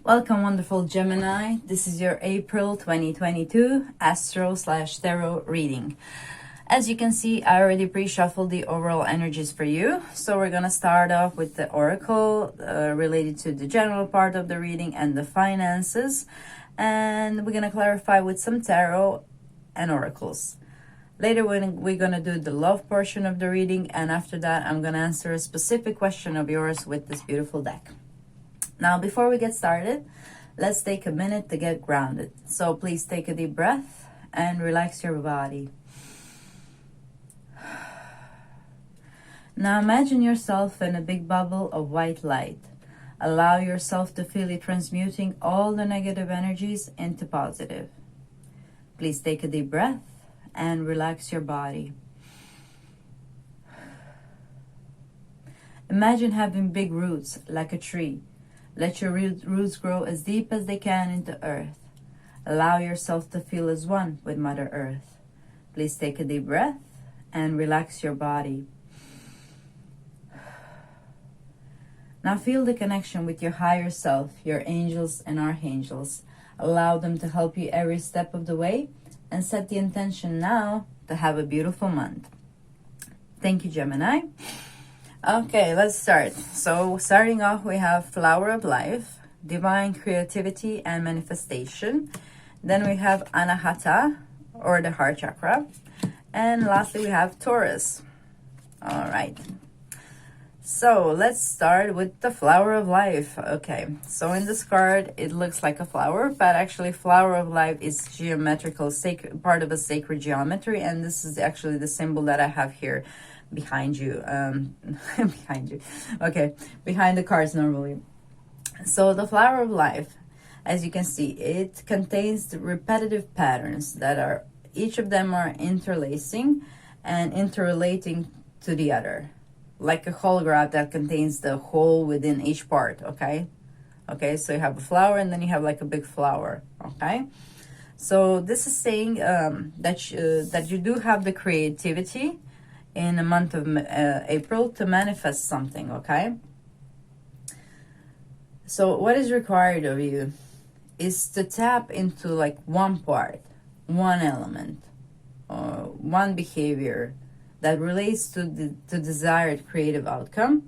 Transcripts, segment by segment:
Welcome, wonderful Gemini. This is your April 2022 Astro/Tarot reading. As you can see, I already pre-shuffled the overall energies for you. So we're going to start off with the oracle related to the general part of the reading and the finances. And we're going to clarify with some tarot and oracles. Later, we're going to do the love portion of the reading. And after that, I'm going to answer a specific question of yours with this beautiful deck. Now, before we get started, let's take a minute to get grounded. So please take a deep breath and relax your body. Now imagine yourself in a big bubble of white light. Allow yourself to feel it transmuting all the negative energies into positive. Please take a deep breath and relax your body. Imagine having big roots like a tree. Let your roots grow as deep as they can into earth. Allow yourself to feel as one with Mother Earth. Please take a deep breath and relax your body. Now feel the connection with your higher self, your angels and archangels. Allow them to help you every step of the way and set the intention now to have a beautiful month. Thank you, Gemini. Okay, let's start. So starting off, we have Flower of Life, Divine Creativity and Manifestation. Then we have Anahata, or the Heart Chakra. And lastly, we have Taurus. All right. So let's start with the Flower of Life. Okay, so in this card, it looks like a flower, but actually Flower of Life is geometrical, part of a sacred geometry. And this is actually the symbol that I have here behind you, behind the cards normally. So the Flower of Life, as you can see, it contains the repetitive patterns that are, each of them are interlacing and interrelating to the other, like a holograph that contains the whole within each part. Okay, so you have a flower and then you have like a big flower. Okay, so this is saying that you do have the creativity in the month of April to manifest something. Okay, so what is required of you is to tap into like one part, one element, one behavior that relates to the desired creative outcome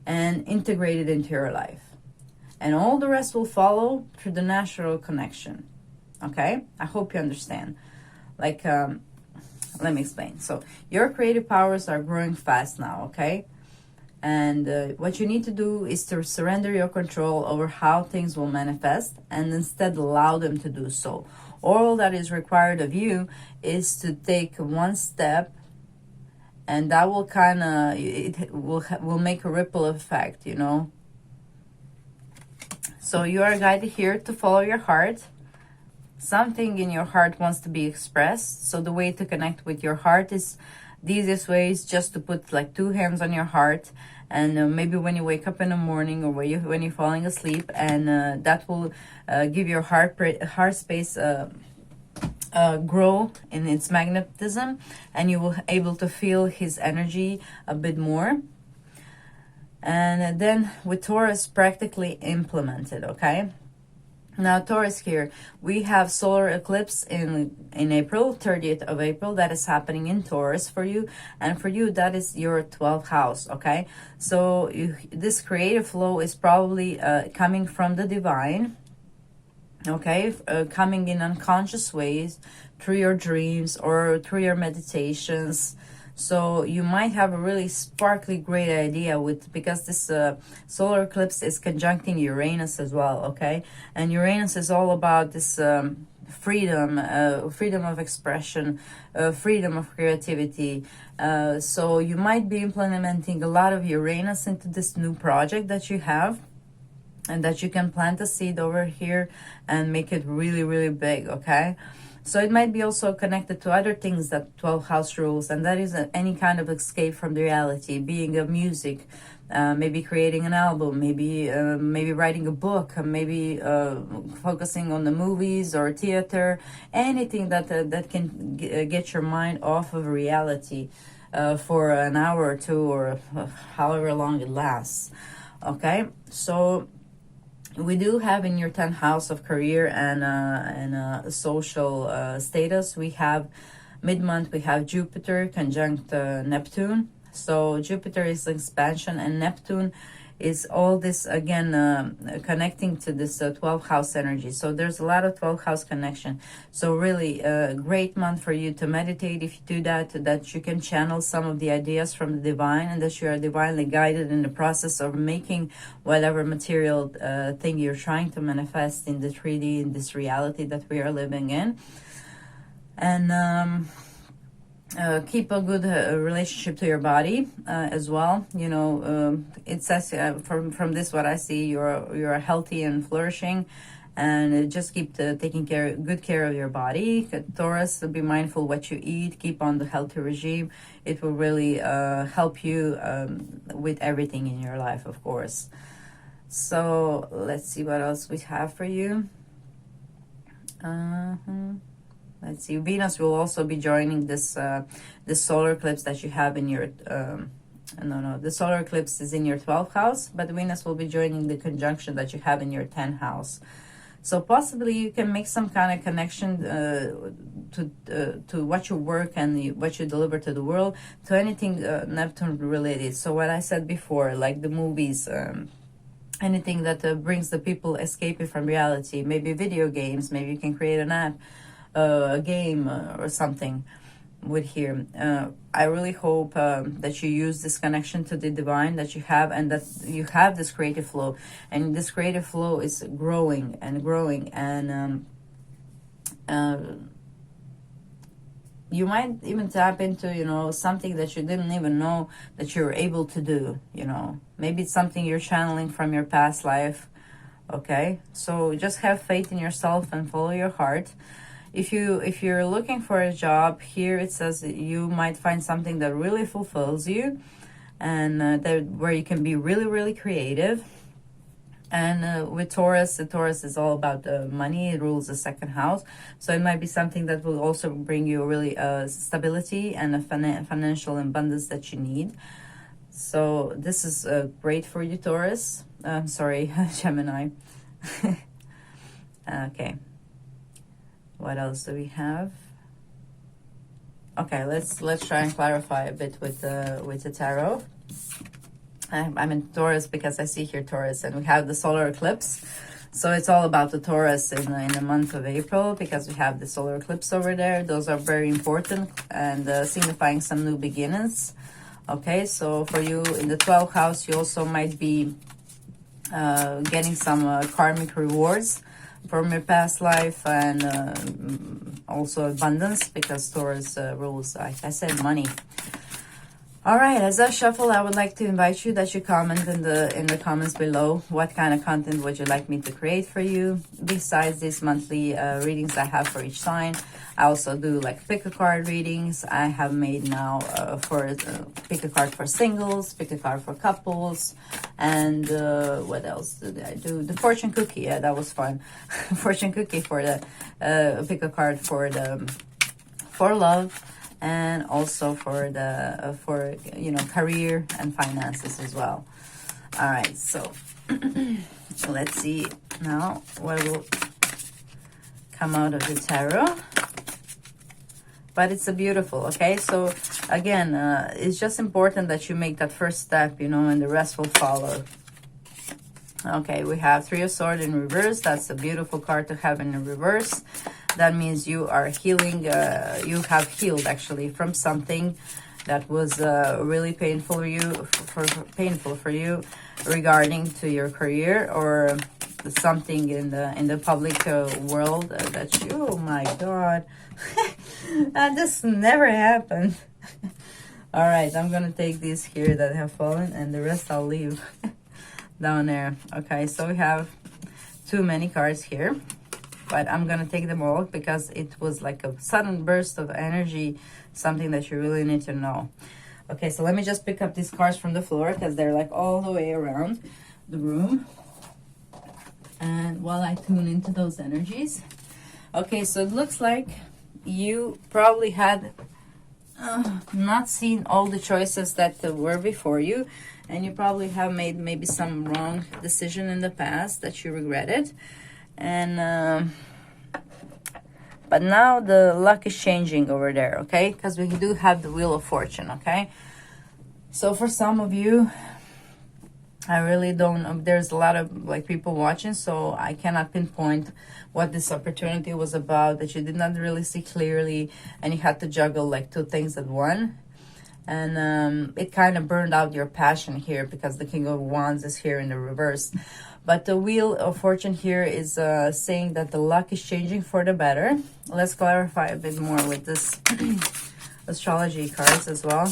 and integrate it into your life, and all the rest will follow through the natural connection. Okay, I hope you understand. Like let me explain. So your creative powers are growing fast now, okay? And what you need to do is to surrender your control over how things will manifest and instead allow them to do so. All that is required of you is to take one step, and that will kind of, it will make a ripple effect, you know? So you are guided here to follow your heart. Something in your heart wants to be expressed. So the way to connect with your heart is, the easiest way is just to put like two hands on your heart, and maybe when you wake up in the morning or when you're falling asleep, and that will give your heart space grow in its magnetism, and you will able to feel his energy a bit more. And then with Taurus, practically implemented. Okay. Now, Taurus here, we have solar eclipse in April, 30th of April, that is happening in Taurus for you. And for you, that is your 12th house, okay? So this creative flow is probably coming from the divine, okay? Coming in unconscious ways through your dreams or through your meditations. So you might have a really sparkly, great idea because this solar eclipse is conjuncting Uranus as well, okay? And Uranus is all about this freedom of expression, freedom of creativity. So you might be implementing a lot of Uranus into this new project that you have, and that you can plant a seed over here and make it really, really big, okay? So it might be also connected to other things that 12th house rules, and that is any kind of escape from the reality, being a music, maybe creating an album, maybe writing a book, maybe focusing on the movies or theater, anything that can get your mind off of reality for an hour or two, or however long it lasts. Okay, so We do have in your 10th house of career and social status, we have mid-month, we have Jupiter conjunct Neptune. So Jupiter is expansion and Neptune is all this, again, connecting to this 12th house energy. So there's a lot of 12th house connection. So really a great month for you to meditate. If you do that, that you can channel some of the ideas from the divine, and that you are divinely guided in the process of making whatever material thing you're trying to manifest in the 3D, in this reality that we are living in. And keep a good relationship to your body as well. You know, it says from this what I see, you're healthy and flourishing, and just keep taking good care of your body. Taurus, be mindful what you eat. Keep on the healthy regime. It will really help you with everything in your life, of course. So let's see what else we have for you. Let's see. Venus will also be joining this this solar eclipse that you have in your the solar eclipse is in your 12th house, but Venus will be joining the conjunction that you have in your 10th house. So possibly you can make some kind of connection to what you work and what you deliver to the world, to anything Neptune related. So what I said before, like the movies, anything that brings the people escaping from reality, maybe video games, maybe you can create an app, a game or something with here. I really hope that you use this connection to the divine that you have, and that you have this creative flow, and this creative flow is growing and growing, and you might even tap into, you know, something that you didn't even know that you're able to do. You know, maybe it's something you're channeling from your past life. Okay, so just have faith in yourself and follow your heart. If you're looking for a job, here it says that you might find something that really fulfills you, and where you can be really, really creative. And with Taurus, the Taurus is all about money. It rules the 2nd house, so it might be something that will also bring you really stability and a financial abundance that you need. So this is great for you, Taurus. Sorry, Gemini. Okay. What else do we have? Okay, let's try and clarify a bit with the tarot. I'm in Taurus because I see here Taurus, and we have the solar eclipse. So it's all about the Taurus in the month of April, because we have the solar eclipse over there. Those are very important and signifying some new beginnings. Okay, so for you in the 12th house, you also might be getting some karmic rewards from your past life, and also abundance, because Taurus rules, like I said, money. All right, as I shuffle, I would like to invite you that you comment in the comments below what kind of content would you like me to create for you, besides these monthly readings I have for each sign. I also do like pick a card readings. I have made now for pick a card for singles, pick a card for couples, and what else did I do? The fortune cookie, yeah, that was fun. Fortune cookie for the pick a card for love, and also for the you know, career and finances as well. All right, so let's see now what will come out of the tarot. But it's a beautiful, okay? So again, it's just important that you make that first step, you know, and the rest will follow. Okay, we have 3 of Swords in reverse. That's a beautiful card to have in reverse. That means you are healing, you have healed actually from something that was really painful for you regarding to your career, or something in the public world that you, oh my god, that just never happened. All right, I'm gonna take these here that have fallen, and the rest I'll leave down there. Okay, so we have too many cards here, but I'm gonna take them all because it was like a sudden burst of energy, something that you really need to know. Okay, so let me just pick up these cards from the floor, because they're like all the way around the room, and while I tune into those energies. Okay, so it looks like you probably had not seen all the choices that were before you, and you probably have made maybe some wrong decision in the past that you regretted. And but now the luck is changing over there, okay? Because we do have the Wheel of Fortune, okay? So for some of you, I really don't, there's a lot of like people watching, so I cannot pinpoint what this opportunity was about, that you did not really see clearly, and you had to juggle like two things at one. And it kind of burned out your passion here, because the King of Wands is here in the reverse. But the Wheel of Fortune here is saying that the luck is changing for the better. Let's clarify a bit more with this astrology cards as well.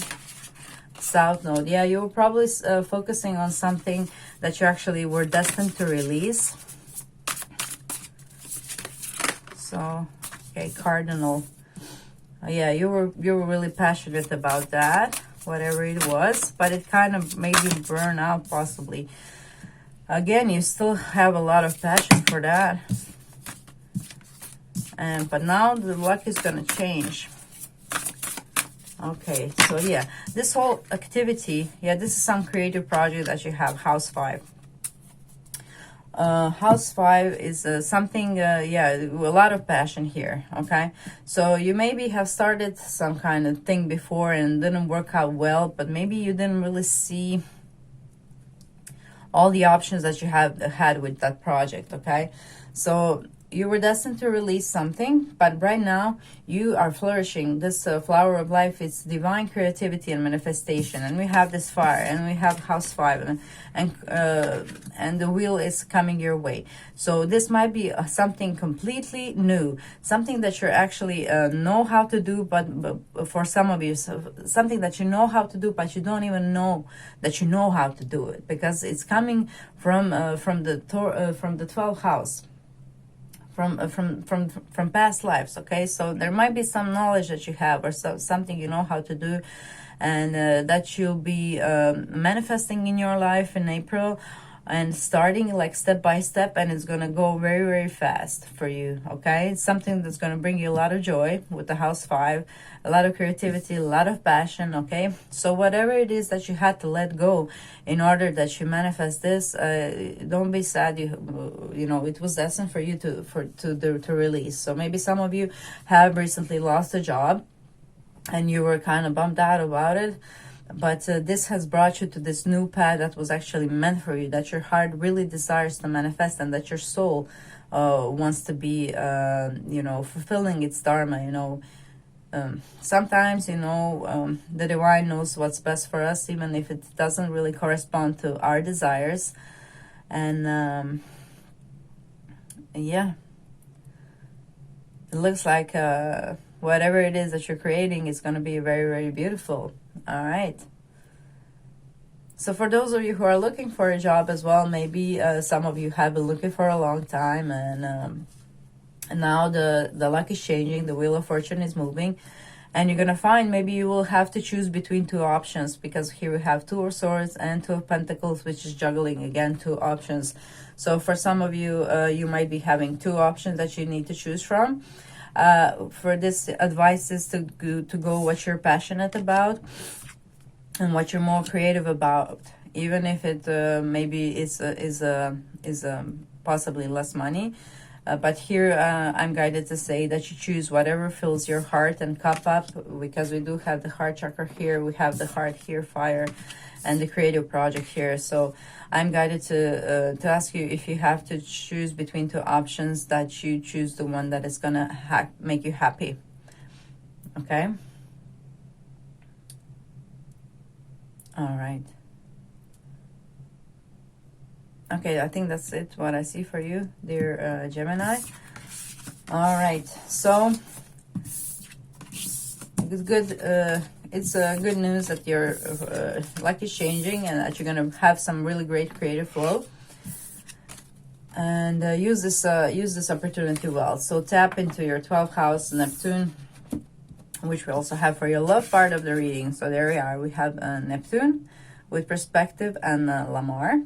South Node. Yeah, you were probably focusing on something that you actually were destined to release. So, okay, Cardinal. Yeah, you were really passionate about that, whatever it was, but it kind of made you burn out possibly. Again, you still have a lot of passion for that. But now the luck is going to change. Okay, so yeah, this whole activity, yeah, this is some creative project that you have, House 5. House 5 is something, yeah, a lot of passion here, okay? So you maybe have started some kind of thing before and didn't work out well, but maybe you didn't really see all the options that you have had with that project, okay? So you were destined to release something, but right now you are flourishing. This flower of life is divine creativity and manifestation, and we have this fire, and we have House 5, and the wheel is coming your way. So this might be something completely new, something that you actually know how to do, but for some of you, something that you know how to do, but you don't even know that you know how to do it, because it's coming from the 12th house. From past lives, okay? So there might be some knowledge that you have, or something you know how to do, and that you'll be manifesting in your life in April, and starting like step by step, and it's gonna go very, very fast for you, okay? It's something that's gonna bring you a lot of joy with the House 5, a lot of creativity, a lot of passion, okay? So whatever it is that you had to let go in order that you manifest this, don't be sad. You know, it was destined for you to release. So maybe some of you have recently lost a job, and you were kind of bummed out about it. But this has brought you to this new path that was actually meant for you, that your heart really desires to manifest, and that your soul wants to be, you know, fulfilling its dharma, you know. Sometimes, you know, the divine knows what's best for us, even if it doesn't really correspond to our desires. And yeah, it looks like whatever it is that you're creating is going to be very, very beautiful. All right. So for those of you who are looking for a job as well, maybe some of you have been looking for a long time, and now the luck is changing, the Wheel of Fortune is moving, and you're going to find maybe you will have to choose between two options, because here we have Two of Swords and Two of Pentacles, which is juggling again two options. So for some of you, you might be having two options that you need to choose from. For this advice is to go what you're passionate about and what you're more creative about, even if it maybe is possibly less money. But here I'm guided to say that you choose whatever fills your heart and cup up, because we do have the heart chakra here, we have the heart here, fire, and the creative project here. So I'm guided to ask you, if you have to choose between two options, that you choose the one that is gonna make you happy. Okay? All right. Okay, I think that's it, what I see for you, dear Gemini. All right, so it's good. It's good news that your luck is changing, and that you're gonna have some really great creative flow. And use this opportunity well. So tap into your 12th house, Neptune, which we also have for your love part of the reading. So there we are. We have Neptune with perspective and Lamar.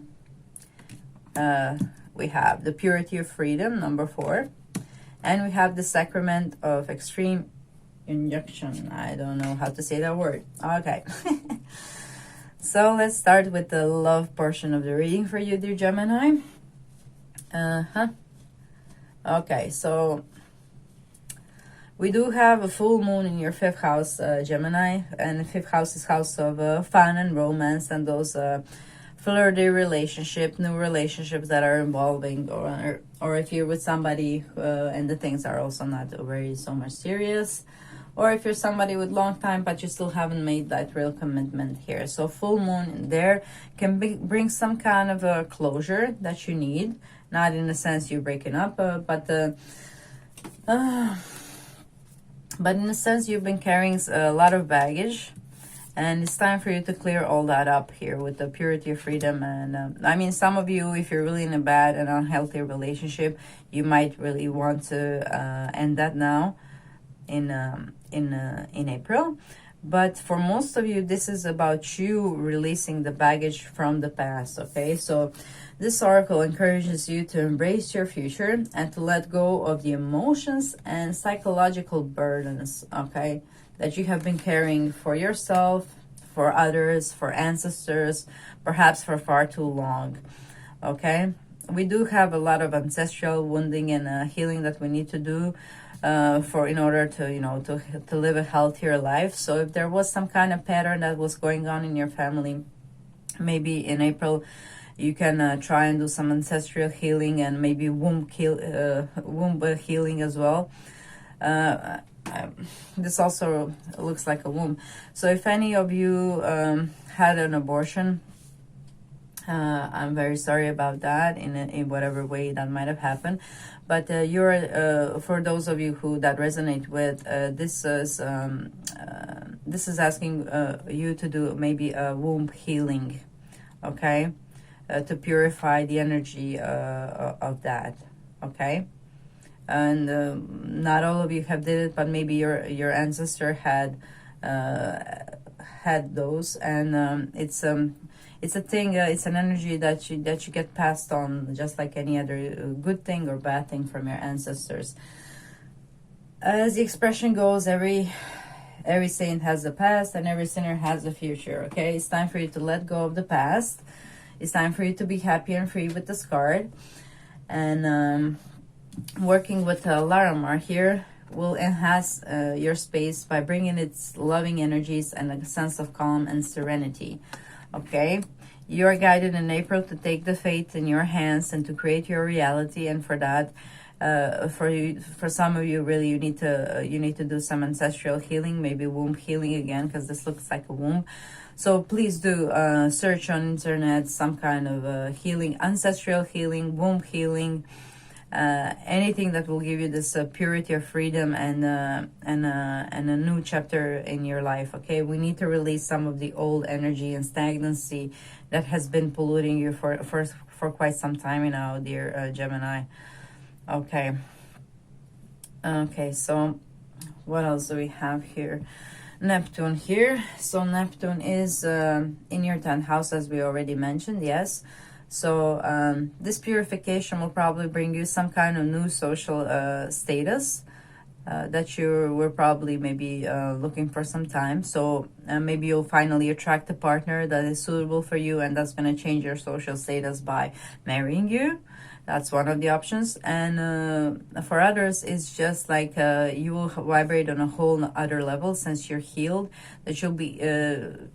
We have the purity of freedom, number 4, and we have the sacrament of extreme injection. I don't know how to say that word. Okay. So let's start with the love portion of the reading for you, dear Gemini. Okay, so we do have a full moon in your 5th house, Gemini, and the 5th house is house of fun and romance and those flirty relationship, new relationships that are involving, or if you're with somebody and the things are also not very so much serious, or if you're somebody with long time but you still haven't made that real commitment here. So full moon in there can bring some kind of a closure that you need, not in the sense you're breaking up, but in a sense you've been carrying a lot of baggage. And it's time for you to clear all that up here with the purity of freedom. And I mean, some of you, if you're really in a bad and unhealthy relationship, you might really want to end that now in April. But for most of you, this is about you releasing the baggage from the past, okay? So this oracle encourages you to embrace your future and to let go of the emotions and psychological burdens, okay, that you have been carrying for yourself, for others, for ancestors, perhaps for far too long, okay? We do have a lot of ancestral wounding and healing that we need to do in order to, you know, to live a healthier life. So if there was some kind of pattern that was going on in your family, maybe in April, you can try and do some ancestral healing and maybe womb healing as well. This also looks like a womb. So if any of you had an abortion, I'm very sorry about that in whatever way that might have happened. But for those of you who that resonate with, this is asking you to do maybe a womb healing, okay, to purify the energy of that, okay. And not all of you have did it, but maybe your ancestor had those, and it's a thing. It's an energy that you get passed on, just like any other good thing or bad thing from your ancestors. As the expression goes, every saint has a past, and every sinner has a future. Okay, it's time for you to let go of the past. It's time for you to be happy and free with this card, and working with Laramar here will enhance your space by bringing its loving energies and a sense of calm and serenity. Okay, you are guided in April to take the fate in your hands and to create your reality. And for that, for some of you, really, you need to do some ancestral healing, maybe womb healing again, because this looks like a womb. So please do search on internet some kind of healing, ancestral healing, womb healing. Anything that will give you this purity of freedom and a new chapter in your life. Okay, we need to release some of the old energy and stagnancy that has been polluting you for quite some time now, dear Gemini. Okay, so what else do we have here? Neptune here. So Neptune is in your 10th house, as we already mentioned. Yes. So this purification will probably bring you some kind of new social status that you were probably maybe looking for some time. So maybe you'll finally attract a partner that is suitable for you, and that's going to change your social status by marrying you. That's one of the options. And for others, it's just like you will vibrate on a whole other level since you're healed, that you'll be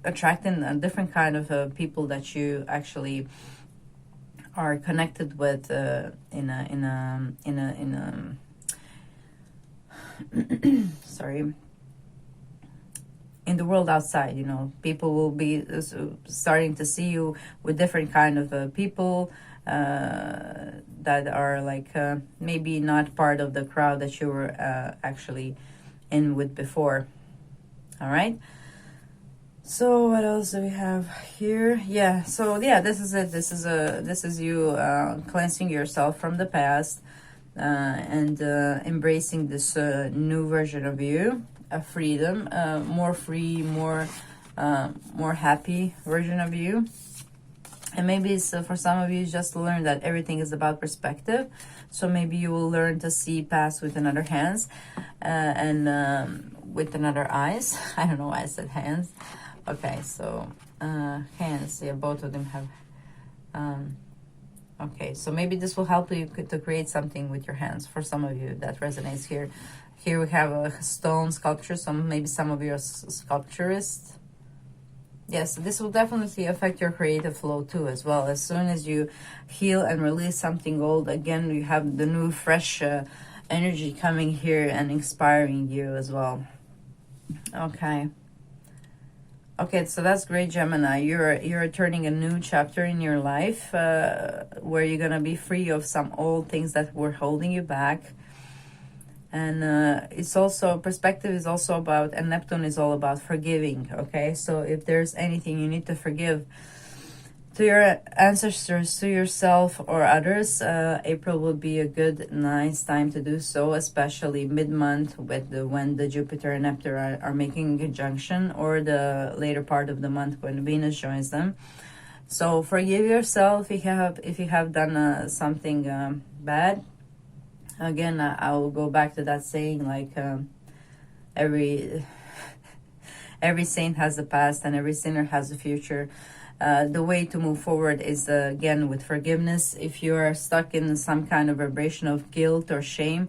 attracting a different kind of people that you actually are connected with sorry, in the world outside. You know, people will be starting to see you with different kind of people that are like maybe not part of the crowd that you were actually in with before. All right. So what else do we have here? Yeah, so yeah, this is it. This is you cleansing yourself from the past and embracing this new version of you, a freedom, more free, more happy version of you. And maybe it's for some of you just learn that everything is about perspective. So maybe you will learn to see past with another hands and with another eyes. I don't know why I said hands. Okay, so hands, yeah, both of them have. Okay, so maybe this will help you to create something with your hands. For some of you, that resonates here. Here we have a stone sculpture, so maybe some of you are sculpturists. Yes, this will definitely affect your creative flow too as well. As soon as you heal and release something old, again, you have the new fresh energy coming here and inspiring you as well. Okay. Okay, so that's great, Gemini. You're turning a new chapter in your life where you're going to be free of some old things that were holding you back. And it's also, perspective is also about, and Neptune is all about forgiving, okay? So if there's anything you need to forgive to your ancestors, to yourself or others, April will be a good, nice time to do so, especially mid-month with when the Jupiter and Neptune are making a conjunction, or the later part of the month when Venus joins them. So forgive yourself if you have done something bad. Again, I will go back to that saying, like every saint has a past and every sinner has a future. The way to move forward is again with forgiveness. If you are stuck in some kind of vibration of guilt or shame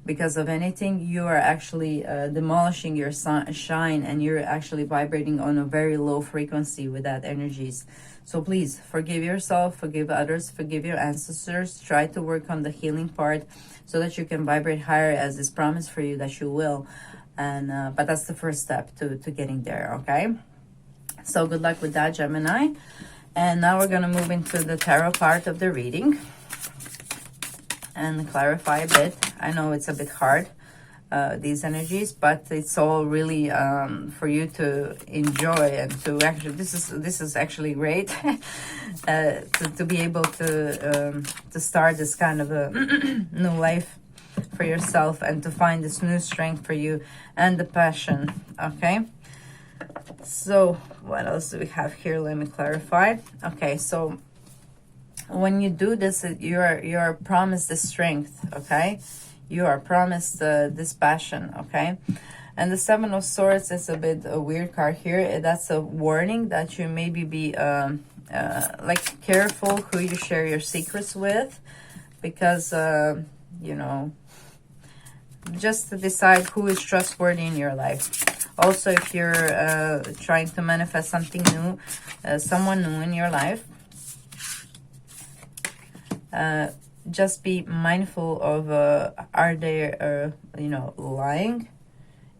because of anything, you are actually demolishing your shine, and you're actually vibrating on a very low frequency with that energies. So please forgive yourself, forgive others, forgive your ancestors. Try to work on the healing part so that you can vibrate higher, as is promised for you that you will. And but that's the first step to getting there, okay? So good luck with that, Gemini. And now we're going to move into the tarot part of the reading and clarify a bit. I know it's a bit hard, these energies, but it's all really for you to enjoy and to actually, this is actually great to be able to start this kind of a new life for yourself, and to find this new strength for you and the passion. Okay, so what else do we have here? Let me clarify. Okay, so when you do this, you are promised this strength. Okay, you are promised this passion. Okay, and the Seven of Swords is a bit a weird card here. That's a warning that you maybe be like careful who you share your secrets with, because you know, just to decide who is trustworthy in your life. Also, if you're trying to manifest something new, someone new in your life, just be mindful of are they you know, lying.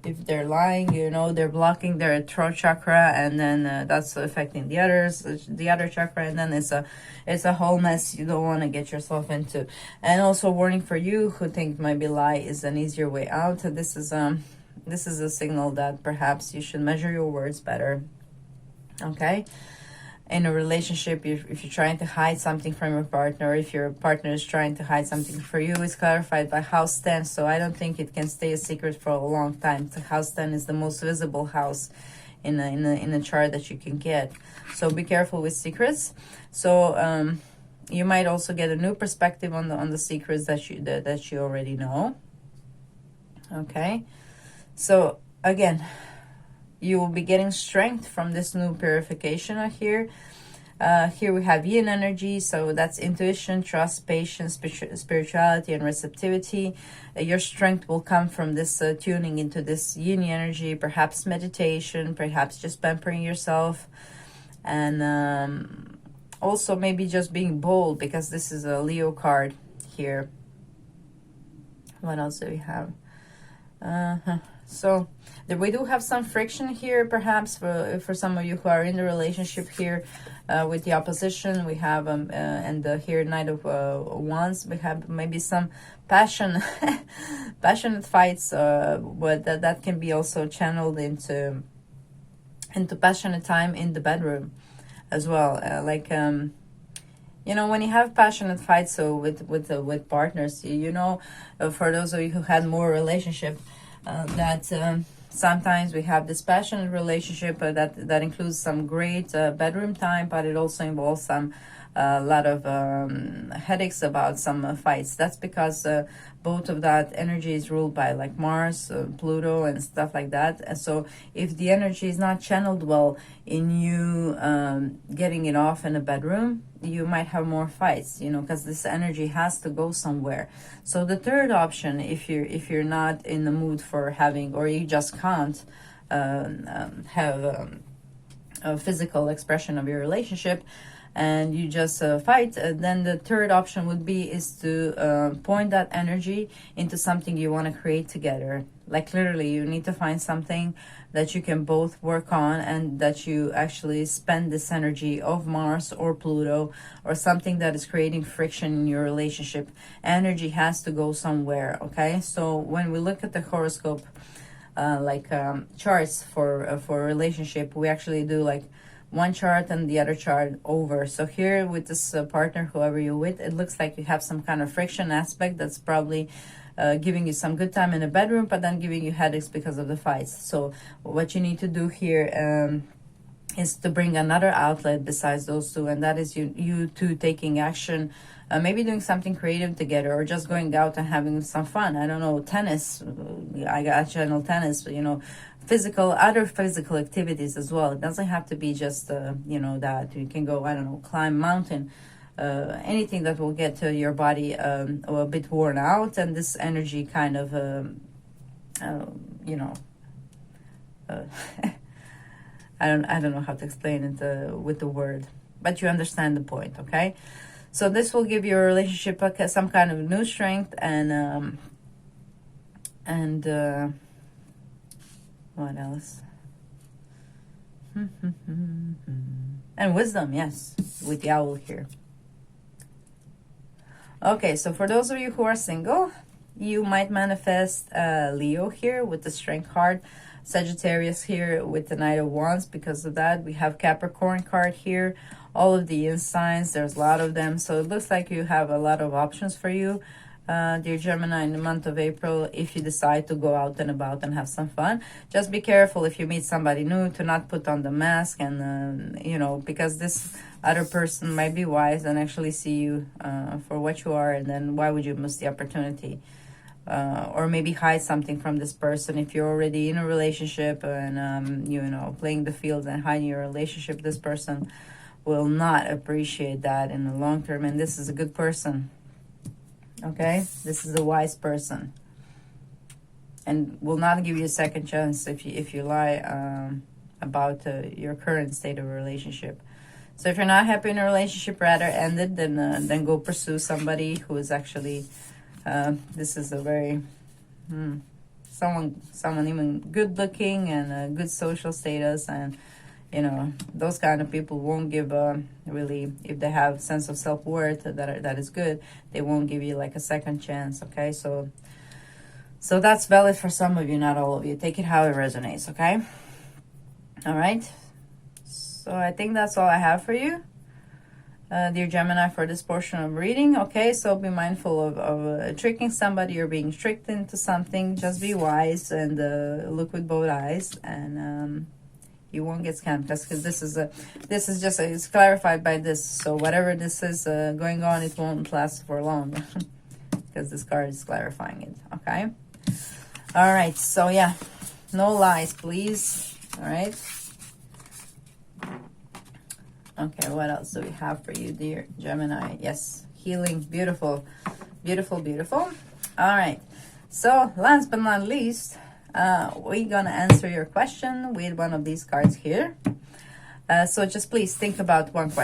If they're lying, you know, they're blocking their throat chakra, and then that's affecting the other chakra, and then it's a whole mess you don't want to get yourself into. And also warning for you who think maybe lie is an easier way out. This is a signal that perhaps you should measure your words better. Okay, in a relationship, if you're trying to hide something from your partner, if your partner is trying to hide something for you, it's clarified by house 10. So I don't think it can stay a secret for a long time. The house 10 is the most visible house in a chart that you can get. So be careful with secrets. So you might also get a new perspective on the secrets that you already know. Okay, so again, you will be getting strength from this new purification here. Here we have yin energy, so that's intuition, trust, patience, spirituality, and receptivity. Your strength will come from this tuning into this yin energy, perhaps meditation, perhaps just pampering yourself, and also maybe just being bold, because this is a Leo card here. What else do we have? So we do have some friction here, perhaps for some of you who are in the relationship here with the opposition. We have and here Knight of Wands. We have maybe some passionate fights, but that can be also channeled into passionate time in the bedroom as well. You know, when you have passionate fights, so with partners, you know, for those of you who had more relationship, that sometimes we have this passionate relationship that includes some great bedroom time, but it also involves some a lot of headaches about some fights. That's because both of that energy is ruled by like Mars, Pluto, and stuff like that. And so if the energy is not channeled well in you getting it off in a bedroom, you might have more fights, you know, because this energy has to go somewhere. So the third option, if you're not in the mood for having, or you just can't have a physical expression of your relationship, and you just fight, then the third option would be is to point that energy into something you want to create together. Like literally, you need to find something that you can both work on, and that you actually spend this energy of Mars or Pluto or something that is creating friction in your relationship. Energy has to go somewhere, okay? So when we look at the horoscope, charts for a relationship, we actually do like one chart and the other chart over. So here with this partner, whoever you're with, it looks like you have some kind of friction aspect that's probably giving you some good time in the bedroom, but then giving you headaches because of the fights. So what you need to do here is to bring another outlet besides those two, and that is you two taking action, maybe doing something creative together, or just going out and having some fun. I don't know, tennis. I got channel tennis, you know, other physical activities as well. It doesn't have to be just you know, that you can go, I don't know, climb mountain, anything that will get to your body a bit worn out, and this energy kind of you know, I don't know how to explain it with the word, but you understand the point, okay? So this will give your relationship some kind of new strength, and what else? And wisdom, yes, with the owl here. Okay, so for those of you who are single, you might manifest Leo here with the Strength card, Sagittarius here with the Knight of Wands. Because of that, we have Capricorn card here, all of the signs, there's a lot of them. So it looks like you have a lot of options for you, dear Gemini, in the month of April, if you decide to go out and about and have some fun. Just be careful if you meet somebody new to not put on the mask, and you know, because this other person might be wise and actually see you for what you are, and then why would you miss the opportunity? Or maybe hide something from this person. If you're already in a relationship and you know, playing the field and hiding your relationship, this person will not appreciate that in the long term. And this is a good person, okay? This is a wise person, and will not give you a second chance if you lie about your current state of a relationship. So if you're not happy in a relationship, rather end it, then go pursue somebody who is actually this is a very someone even good looking and a good social status, and you know, those kind of people won't give really, if they have sense of self-worth that is good, they won't give you like a second chance, okay? So that's valid for some of you, not all of you. Take it how it resonates, okay? All right, so I think that's all I have for you, dear Gemini, for this portion of reading. Okay, so be mindful of tricking somebody or being tricked into something. Just be wise and look with both eyes, and you won't get scammed, because this is just it's clarified by this. So whatever this is going on, it won't last for long because this card is clarifying it. Okay, all right, so yeah, no lies, please. All right. Okay, what else do we have for you, dear Gemini? Yes, healing. Beautiful, beautiful, beautiful. All right, so last but not least, we're gonna answer your question with one of these cards here. So just please think about one question.